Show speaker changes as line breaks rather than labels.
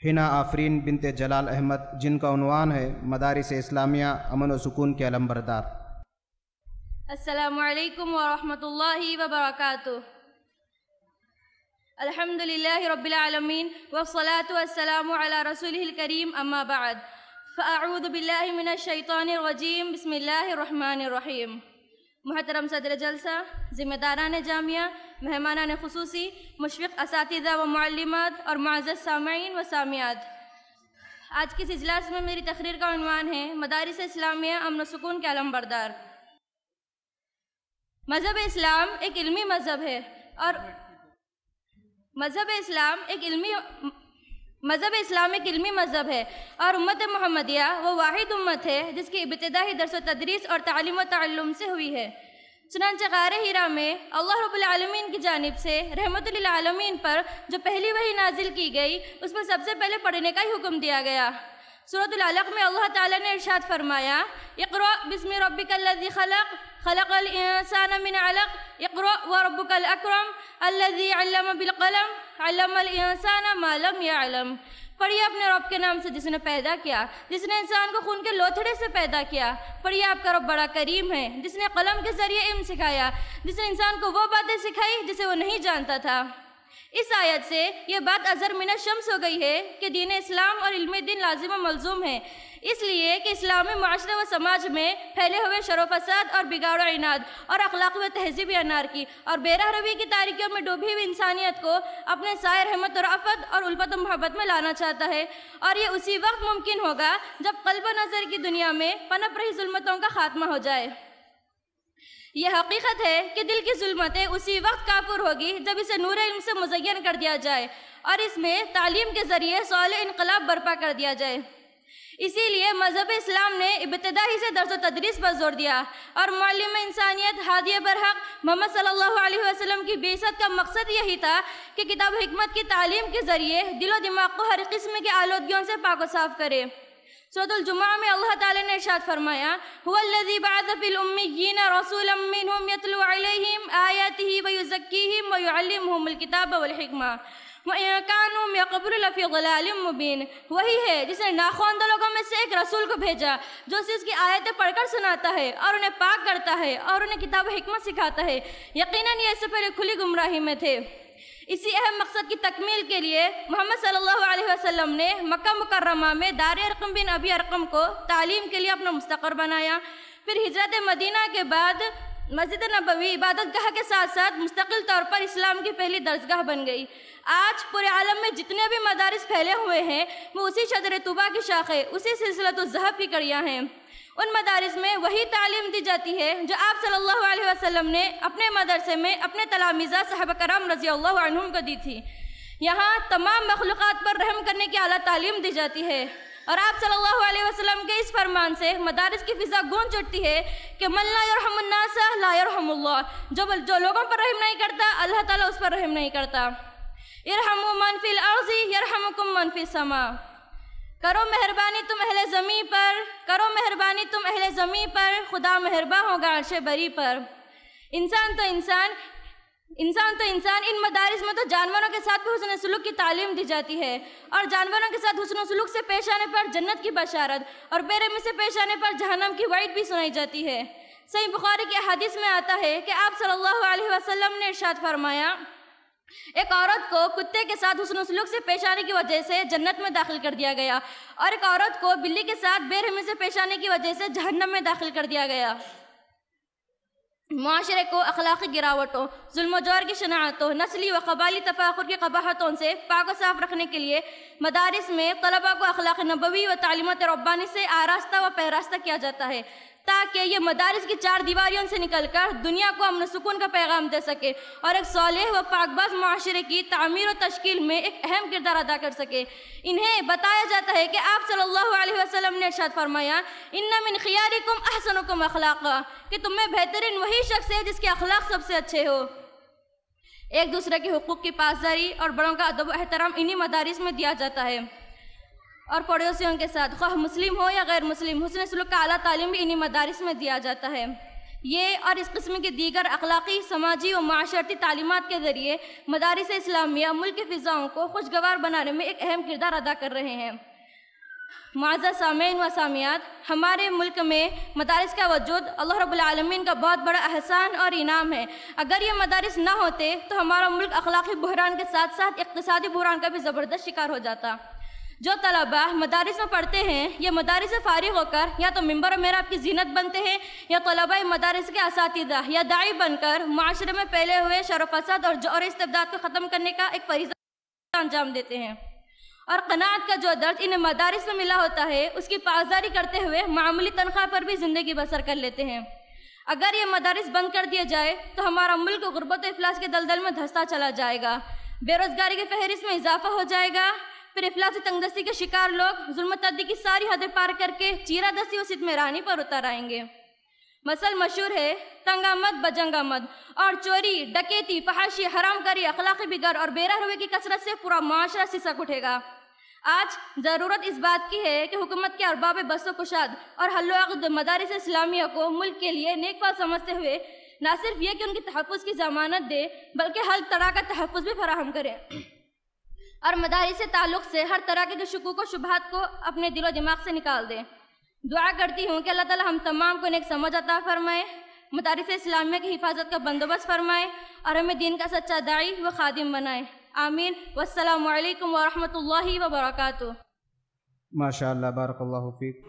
حنا آفرین بنت جلال احمد، جن کا عنوان ہے مدارس اسلامیہ امن و سکون کے علمبردار۔
السلام علیکم ورحمۃ اللہ وبرکاتہ۔ الحمد للہ رب العالمین والصلاة والسلام علی رسولہ الکریم، اما بعد فاعوذ باللہ من الشیطان الرجیم، بسم اللہ الرحمن الرحیم۔ محترم صدر جلسہ، ذمہ داران جامعہ، مہمانان خصوصی، مشفق اساتذہ و معلمات اور معزز سامعین و سامعات، آج کے اس اجلاس میں میری تقریر کا عنوان ہے مدارس اسلامیہ امن و سکون کے علمبردار۔ مذہب اسلام ایک علمی مذہب ہے اور مذہب اسلام ایک علمی مذہب ہے اور امت محمدیہ وہ واحد امت ہے جس کی ابتدا ہی درس و تدریس اور تعلیم و تعلم سے ہوئی ہے۔ چنانچہ غار ہیرا میں اللہ رب العالمین کی جانب سے رحمت للعالمین پر جو پہلی وحی نازل کی گئی، اس میں سب سے پہلے پڑھنے کا ہی حکم دیا گیا۔ سورۃ العلق میں اللہ تعالیٰ نے ارشاد فرمایا، اقرأ بسم ربک الذی خلق خلق الانسان من علق اقرأ وربک الاکرم الذی علم بالقلم علم الانسان ما لم یعلم۔ پڑھیے اپنے رب کے نام سے جس نے پیدا کیا، جس نے انسان کو خون کے لوتھڑے سے پیدا کیا۔ پڑھیے آپ کا رب بڑا کریم ہے جس نے قلم کے ذریعے علم سکھایا، جس نے انسان کو وہ باتیں سکھائی جسے وہ نہیں جانتا تھا۔ اس آیت سے یہ بات اظہر من الشمس ہو گئی ہے کہ دین اسلام اور علم دین لازم و ملزوم ہے، اس لیے کہ اسلامی معاشرے و سماج میں پھیلے ہوئے شر و فساد اور بگاڑ و عناد اور اخلاق و تہذیب انارکی اور بے راہ روی کی تاریکیوں میں ڈوبی ہوئی انسانیت کو اپنے سائے رحمت و رأفت اور الفت و محبت میں لانا چاہتا ہے، اور یہ اسی وقت ممکن ہوگا جب قلب و نظر کی دنیا میں پنپ رہی ظلمتوں کا خاتمہ ہو جائے۔ یہ حقیقت ہے کہ دل کی ظلمتیں اسی وقت کافر ہوگی جب اسے نور علم سے مزین کر دیا جائے اور اس میں تعلیم کے ذریعے صالح انقلاب برپا کر دیا جائے۔ اسی لیے مذہب اسلام نے ابتدا ہی سے درس و تدریس پر زور دیا اور معلم انسانیت ہادی برحق محمد صلی اللہ علیہ وسلم کی بعثت کا مقصد یہی تھا کہ کتاب حکمت کی تعلیم کے ذریعے دل و دماغ کو ہر قسم کی آلودگیوں سے پاک و صاف کرے۔ سورۃ الجمعہ میں اللہ تعالیٰ نے ارشاد فرمایا، هو الذی بعث فی الامیین رسولا منہم یتلو علیہم آیاتہ ویزکیہم ویعلمہم الکتاب والحکمہ وَإِن كَانُوا مِن قَبْلُ لَفِي ضَلَالٍ مُبِينٍ۔ وہی ہے جس نے ناخواندہ لوگوں میں سے ایک رسول کو بھیجا جو اسے اس کی آیتیں پڑھ کر سناتا ہے اور انہیں پاک کرتا ہے اور انہیں کتاب و حکمت سکھاتا ہے، یقیناً یہ اس سے پہلے کھلی گمراہی میں تھے۔ اسی اہم مقصد کی تکمیل کے لیے محمد صلی اللہ علیہ وسلم نے مکہ مکرمہ میں دار ارقم بن ابی ارقم کو تعلیم کے لیے اپنا مستقر بنایا۔ پھر ہجرت مدینہ کے بعد مسجد نبوی عبادت گاہ کے ساتھ ساتھ مستقل طور پر اسلام کی پہلی درسگاہ بن گئی۔ آج پورے عالم میں جتنے بھی مدارس پھیلے ہوئے ہیں وہ اسی شجر طوبیٰ کی شاخیں، اسی سلسلۃ الذہب کی کڑیاں ہیں۔ ان مدارس میں وہی تعلیم دی جاتی ہے جو آپ صلی اللہ علیہ وسلم نے اپنے مدرسے میں اپنے تلامذہ صحابہ کرام رضی اللہ عنہم کو دی تھی۔ یہاں تمام مخلوقات پر رحم کرنے کی اعلیٰ تعلیم دی جاتی ہے، اور آپ صلی اللہ علیہ وسلم کے اس فرمان سے مدارس کی فضا گونج اٹھتی ہے کہ من لا یرحم الناس لا یرحم اللہ، جو لوگوں پر رحم نہیں کرتا اللہ تعالیٰ اس پر رحم نہیں کرتا۔ ارحموا من فی الارض یرحمکم من فی السماء۔ کرو مہربانی تم اہل زمین پر، کرو مہربانی تم اہل زمین پر، خدا مہرباں ہوگا عرش بری پر۔ انسان تو انسان ان مدارس میں تو جانوروں کے ساتھ بھی حسن سلوک کی تعلیم دی جاتی ہے، اور جانوروں کے ساتھ حسن سلوک سے پیش آنے پر جنت کی بشارت اور بے رحمی سے پیش آنے پر جہنم کی وعید بھی سنائی جاتی ہے۔ صحیح بخاری کی حدیث میں آتا ہے کہ آپ صلی اللہ علیہ وسلم نے ارشاد فرمایا، ایک عورت کو کتے کے ساتھ حسن سلوک سے پیش آنے کی وجہ سے جنت میں داخل کر دیا گیا، اور ایک عورت کو بلی کے ساتھ بے رحمی سے پیش آنے کی وجہ سے جہنم میں داخل کر دیا گیا۔ معاشرے کو اخلاقی گراوٹوں، ظلم و جور کی شناعتوں، نسلی و قبائلی تفاخر کی قباحتوں سے پاک و صاف رکھنے کے لیے مدارس میں طلباء کو اخلاق نبوی و تعلیمات ربانی سے آراستہ و پیراستہ کیا جاتا ہے تاکہ یہ مدارس کی چار دیواریوں سے نکل کر دنیا کو امن و سکون کا پیغام دے سکے اور ایک صالح و پاکباز معاشرے کی تعمیر و تشکیل میں ایک اہم کردار ادا کر سکے۔ انہیں بتایا جاتا ہے کہ آپ صلی اللہ علیہ وسلم نے ارشاد فرمایا، ان من خیارکم احسنکم اخلاقا، کہ تم میں بہترین وہی شخص ہے جس کے اخلاق سب سے اچھے ہو۔ ایک دوسرے کے حقوق کی پاسداری اور بڑوں کا ادب و احترام انہی مدارس میں دیا جاتا ہے، اور پڑوسیوں کے ساتھ خواہ مسلم ہو یا غیر مسلم حسن سلوک کا اعلیٰ تعلیم بھی انہی مدارس میں دیا جاتا ہے۔ یہ اور اس قسم کے دیگر اخلاقی، سماجی و معاشرتی تعلیمات کے ذریعے مدارس اسلامیہ ملک کی فضاؤں کو خوشگوار بنانے میں ایک اہم کردار ادا کر رہے ہیں۔ معزز سامعین و سامعات، ہمارے ملک میں مدارس کا وجود اللہ رب العالمین کا بہت بڑا احسان اور انعام ہے۔ اگر یہ مدارس نہ ہوتے تو ہمارا ملک اخلاقی بحران کے ساتھ ساتھ اقتصادی بحران کا بھی زبردست شکار ہو جاتا۔ جو طلباء مدارس میں پڑھتے ہیں، یہ مدارس سے فارغ ہو کر یا تو منبر و محراب کی زینت بنتے ہیں، یا طلباء مدارس کے اساتذہ یا داعی بن کر معاشرے میں پھیلے ہوئے شر و فساد اور جور استبداد کو ختم کرنے کا ایک فریضہ انجام دیتے ہیں، اور قناعت کا جو درس انہیں مدارس میں ملا ہوتا ہے اس کی پاسداری کرتے ہوئے معمولی تنخواہ پر بھی زندگی بسر کر لیتے ہیں۔ اگر یہ مدارس بند کر دیا جائے تو ہمارا ملک غربت و افلاس کے دلدل میں دھنستا چلا جائے گا، بے روزگاری کی فہرست میں اضافہ ہو جائے گا، پھر افلاس تنگ دستی کے شکار لوگ ظلم و تبدی کی ساری حدیں پار کر کے چیرہ دستی و ستمرانی پر اتر آئیں گے۔ مثل مشہور ہے، تنگ آمد بجنگ آمد، اور چوری، ڈکیتی، فحاشی، حرام کاری، اخلاقی بگڑ اور بے رویے کی کثرت سے پورا معاشرہ سسک اٹھے گا۔ آج ضرورت اس بات کی ہے کہ حکومت کے ارباب بست و کشاد اور حل و عقد مدارس اسلامیہ کو ملک کے لیے نیک فال سمجھتے ہوئے نہ صرف یہ کہ ان کی تحفظ کی ضمانت دے بلکہ ہر طرح کا تحفظ بھی فراہم کرے، اور مدارس سے تعلق سے ہر طرح کے شکوک و شبہات کو اپنے دل و دماغ سے نکال دے۔ دعا کرتی ہوں کہ اللہ تعالی ہم تمام کو نیک سمجھ عطا فرمائے، مدارس اسلامیہ کی حفاظت کا بندوبست فرمائے، اور ہمیں دین کا سچا داعی و خادم بنائے۔ آمین۔ والسلام علیکم ورحمۃ اللہ وبرکاتہ۔
ماشاء اللہ، بارک اللہ فیک۔